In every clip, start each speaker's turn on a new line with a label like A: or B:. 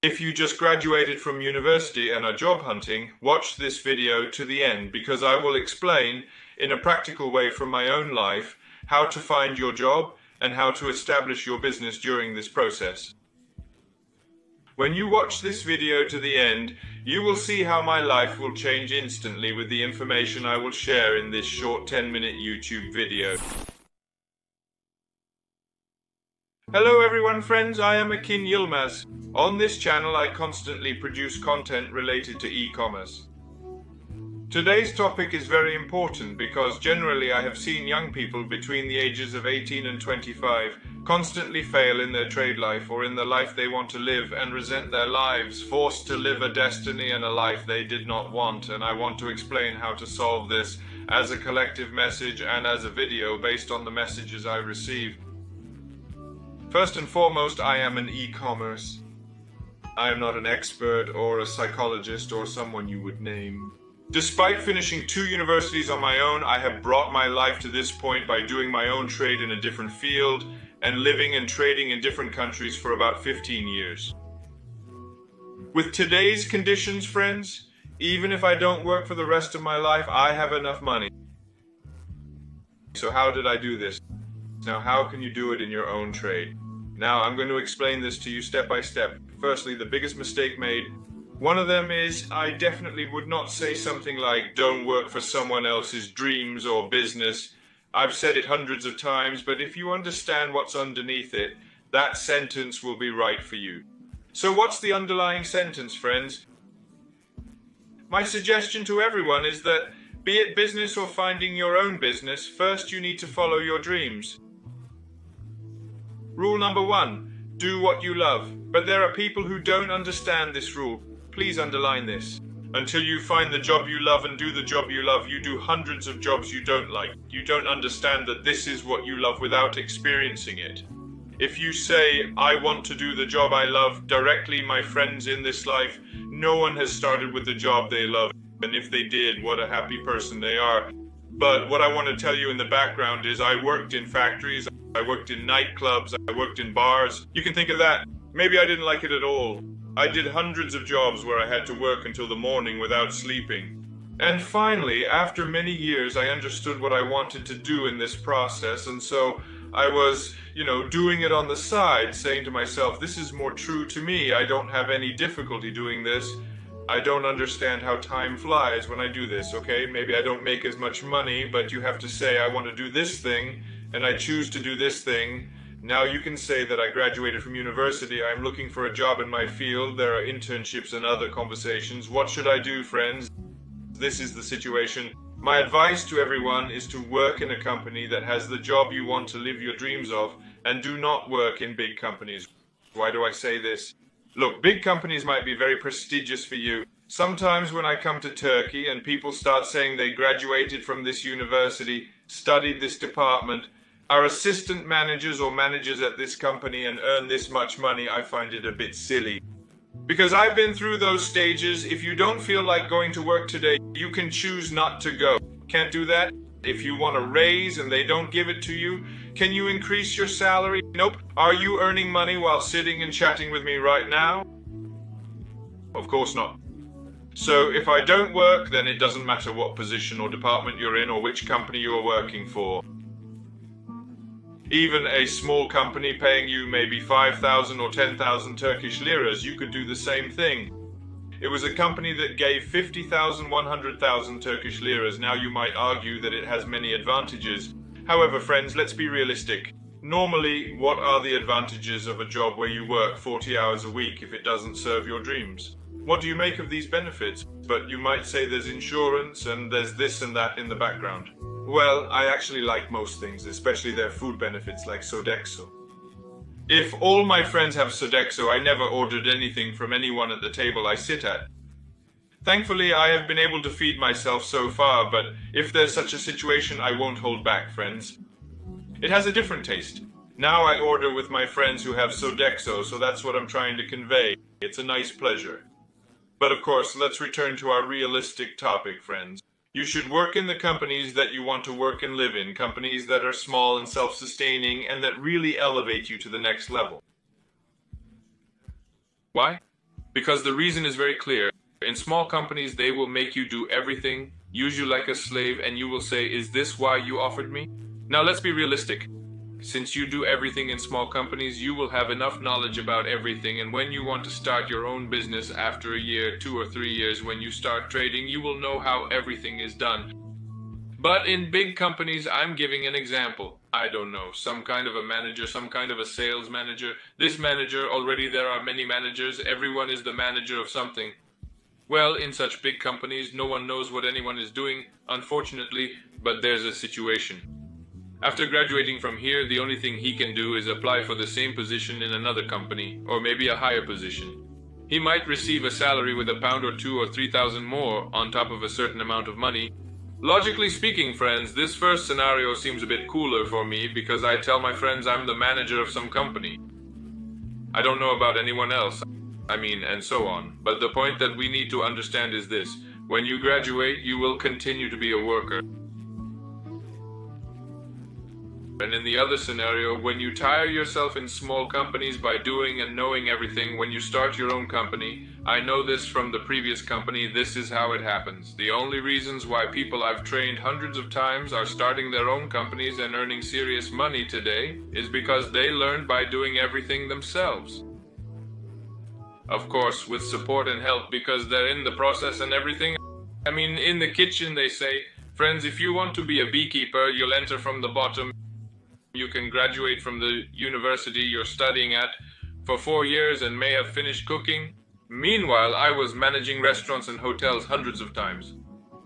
A: If you just graduated from university and are job hunting, watch this video to the end because I will explain in a practical way from my own life how to find your job and how to establish your business during this process. When you watch this video to the end, you will see how my life will change instantly with the information I will share in this short 10-minute YouTube video. Hello everyone friends, I am Akin Yilmaz. On this channel I constantly produce content related to e-commerce. Today's topic is very important because generally I have seen young people between the ages of 18 and 25 constantly fail in their trade life or in the life they want to live and resent their lives, forced to live a destiny and a life they did not want, and I want to explain how to solve this as a collective message and as a video based on the messages I receive. First and foremost, I am an e-commerce. I am not an expert or a psychologist or someone you would name. Despite finishing 2 universities on my own, I have brought my life to this point by doing my own trade in a different field and living and trading in different countries for about 15 years. With today's conditions, friends, even if I don't work for the rest of my life, I have enough money. So how did I do this? Now, how can you do it in your own trade? Now, I'm going to explain this to you step by step. Firstly, the biggest mistake made. One of them is I definitely would not say something like, don't work for someone else's dreams or business. I've said it hundreds of times, but if you understand what's underneath it, that sentence will be right for you. So what's the underlying sentence, friends? My suggestion to everyone is that, be it business or finding your own business, first you need to follow your dreams. Rule number 1, do what you love. But there are people who don't understand this rule. Please underline this. Until you find the job you love and do the job you love, you do hundreds of jobs you don't like. You don't understand that this is what you love without experiencing it. If you say, I want to do the job I love directly, my friends, in this life, no one has started with the job they love. And if they did, what a happy person they are. But what I want to tell you in the background is I worked in factories, I worked in nightclubs, I worked in bars. You can think of that. Maybe I didn't like it at all. I did hundreds of jobs where I had to work until the morning without sleeping. And finally, after many years, I understood what I wanted to do in this process, and so I was, doing it on the side, saying to myself, this is more true to me. I don't have any difficulty doing this. I don't understand how time flies when I do this, okay? Maybe I don't make as much money, but you have to say I want to do this thing, and I choose to do this thing. Now you can say that I graduated from university, I'm looking for a job in my field, there are internships and other conversations. What should I do, friends? This is the situation. My advice to everyone is to work in a company that has the job you want to live your dreams of, and do not work in big companies. Why do I say this? Look, big companies might be very prestigious for you. Sometimes when I come to Turkey and people start saying they graduated from this university, studied this department, are assistant managers or managers at this company and earn this much money, I find it a bit silly. Because I've been through those stages. If you don't feel like going to work today, you can choose not to go. Can't do that? If you want a raise and they don't give it to you, can you increase your salary? Nope. Are you earning money while sitting and chatting with me right now? Of course not. So if I don't work, then it doesn't matter what position or department you're in or which company you're working for. Even a small company paying you maybe 5,000 or 10,000 Turkish liras, you could do the same thing. It was a company that gave 50,000, 100,000 Turkish liras. Now you might argue that it has many advantages. However, friends, let's be realistic. Normally, what are the advantages of a job where you work 40 hours a week if it doesn't serve your dreams? What do you make of these benefits? But you might say there's insurance and there's this and that in the background. Well, I actually like most things, especially their food benefits like Sodexo. If all my friends have Sodexo, I never ordered anything from anyone at the table I sit at. Thankfully, I have been able to feed myself so far, but if there's such a situation, I won't hold back, friends. It has a different taste. Now I order with my friends who have Sodexo, so that's what I'm trying to convey. It's a nice pleasure. But of course, let's return to our realistic topic, friends. You should work in the companies that you want to work and live in, companies that are small and self-sustaining and that really elevate you to the next level. Why? Because the reason is very clear. In small companies, they will make you do everything, use you like a slave, and you will say, "Is this why you offered me?" Now let's be realistic. Since you do everything in small companies, you will have enough knowledge about everything, and when you want to start your own business after a year, 2 or 3 years, when you start trading, you will know how everything is done. But in big companies, I'm giving an example. I don't know, some kind of a manager, some kind of a sales manager. This manager, already there are many managers, everyone is the manager of something. Well, in such big companies, no one knows what anyone is doing, unfortunately, but there's a situation. After graduating from here, the only thing he can do is apply for the same position in another company, or maybe a higher position. He might receive a salary with £1 or 2 or 3,000 more on top of a certain amount of money. Logically speaking, friends, this first scenario seems a bit cooler for me because I tell my friends I'm the manager of some company. I don't know about anyone else, and so on. But the point that we need to understand is this: when you graduate, you will continue to be a worker. And in the other scenario, when you tire yourself in small companies by doing and knowing everything, when you start your own company, I know this from the previous company, this is how it happens. The only reasons why people I've trained hundreds of times are starting their own companies and earning serious money today is because they learned by doing everything themselves. Of course, with support and help, because they're in the process and everything. In the kitchen they say, friends, if you want to be a beekeeper, you'll enter from the bottom. You can graduate from the university you're studying at for 4 years and may have finished cooking. Meanwhile, I was managing restaurants and hotels hundreds of times.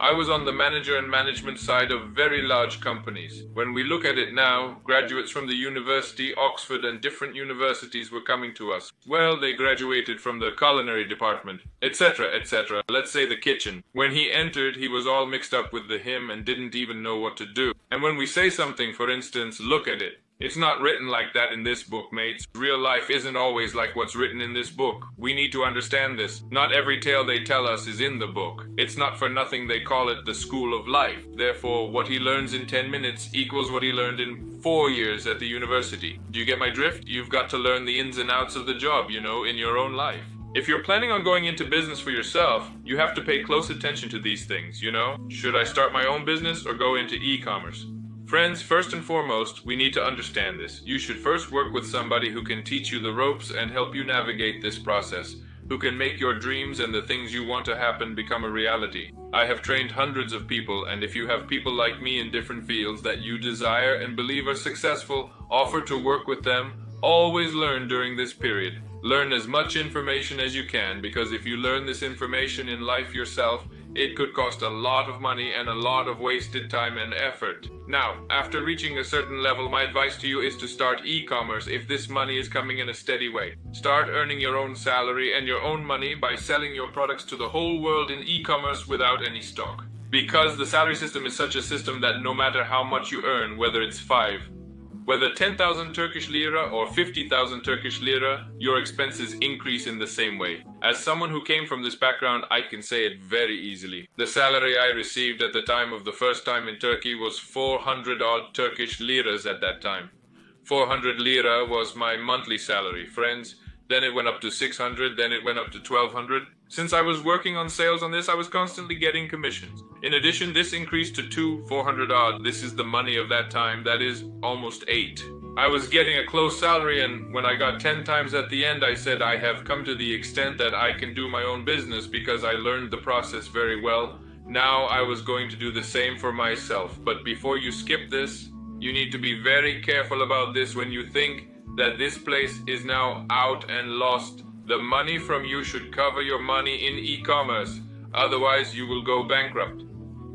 A: I was on the manager and management side of very large companies. When we look at it now, graduates from the university, Oxford and different universities were coming to us. Well, they graduated from the culinary department, etc., etc. Let's say the kitchen. When he entered, he was all mixed up with the hymn and didn't even know what to do. And when we say something, for instance, look at it. It's not written like that in this book, mates. Real life isn't always like what's written in this book. We need to understand this. Not every tale they tell us is in the book. It's not for nothing they call it the school of life. Therefore, what he learns in 10 minutes equals what he learned in 4 years at the university. Do you get my drift? You've got to learn the ins and outs of the job, in your own life. If you're planning on going into business for yourself, you have to pay close attention to these things, Should I start my own business or go into e-commerce? Friends, first and foremost, we need to understand this. You should first work with somebody who can teach you the ropes and help you navigate this process, who can make your dreams and the things you want to happen become a reality. I have trained hundreds of people, and if you have people like me in different fields that you desire and believe are successful, offer to work with them. Always learn during this period. Learn as much information as you can, because if you learn this information in life yourself, it could cost a lot of money and a lot of wasted time and effort. Now, after reaching a certain level, my advice to you is to start e-commerce if this money is coming in a steady way. Start earning your own salary and your own money by selling your products to the whole world in e-commerce without any stock. Because the salary system is such a system that no matter how much you earn, whether 10,000 Turkish lira or 50,000 Turkish lira, your expenses increase in the same way. As someone who came from this background, I can say it very easily. The salary I received at the time of the first time in Turkey was 400 odd Turkish liras at that time. 400 lira was my monthly salary, friends. Then it went up to 600, then it went up to 1,200. Since I was working on sales on this, I was constantly getting commissions. In addition, this increased to 400 odd. This is the money of that time, that is almost 8. I was getting a close salary, and when I got 10 times at the end, I said I have come to the extent that I can do my own business because I learned the process very well. Now I was going to do the same for myself. But before you skip this, you need to be very careful about this when you think that this place is now out and lost. The money from you should cover your money in e-commerce. Otherwise, you will go bankrupt.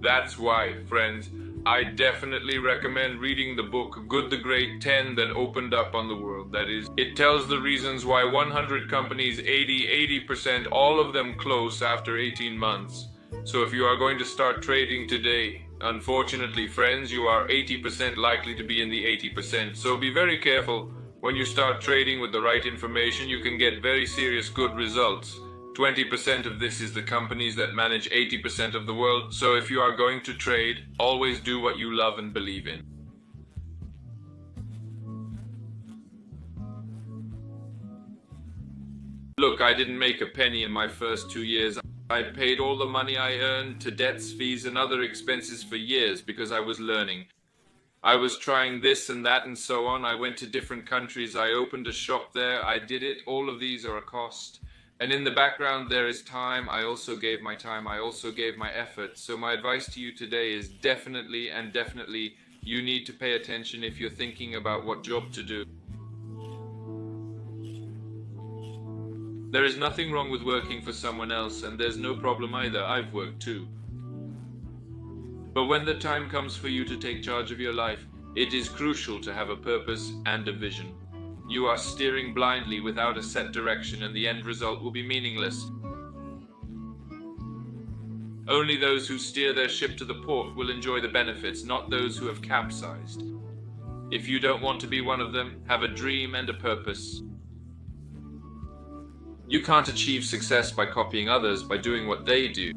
A: That's why, friends, I definitely recommend reading the book Good the Great 10 that opened up on the world. That is, it tells the reasons why 100 companies, 80%, all of them close after 18 months. So if you are going to start trading today, unfortunately, friends, you are 80% likely to be in the 80%. So be very careful. When you start trading with the right information, you can get very serious good results. 20% of this is the companies that manage 80% of the world. So if you are going to trade, always do what you love and believe in.
B: Look, I didn't make a penny in my first 2 years. I paid all the money I earned to debts, fees, and other expenses for years because I was learning. I was trying this and that and so on. I went to different countries. I opened a shop there. I did it. All of these are a cost. And in the background, there is time. I also gave my time. I also gave my effort. So my advice to you today is definitely you need to pay attention if you're thinking about what job to do. There is nothing wrong with working for someone else, and there's no problem either. I've worked too. But when the time comes for you to take charge of your life, it is crucial to have a purpose and a vision. You are steering blindly without a set direction, and the end result will be meaningless. Only those who steer their ship to the port will enjoy the benefits, not those who have capsized. If you don't want to be one of them, have a dream and a purpose. You can't achieve success by copying others, by doing what they do.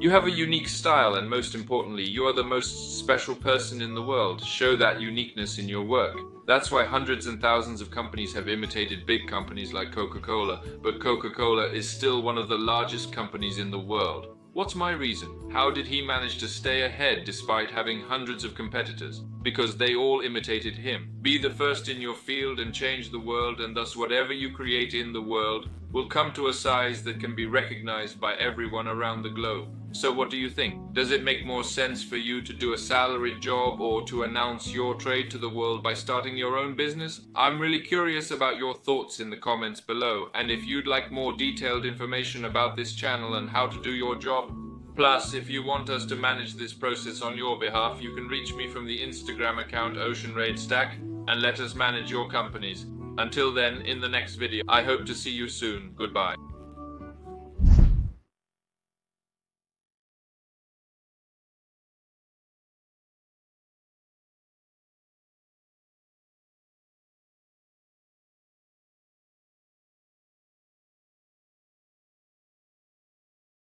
B: You have a unique style, and most importantly, you are the most special person in the world. Show that uniqueness in your work. That's why hundreds and thousands of companies have imitated big companies like Coca-Cola, but Coca-Cola is still one of the largest companies in the world. What's my reason? How did he manage to stay ahead despite having hundreds of competitors? Because they all imitated him. Be the first in your field and change the world, and thus whatever you create in the world will come to a size that can be recognized by everyone around the globe. So what do you think? Does it make more sense for you to do a salaried job or to announce your trade to the world by starting your own business? I'm really curious about your thoughts in the comments below, and if you'd like more detailed information about this channel and how to do your job. Plus, if you want us to manage this process on your behalf, you can reach me from the Instagram account OceanRaidStack and let us manage your companies. Until then, in the next video, I hope to see you soon. Goodbye.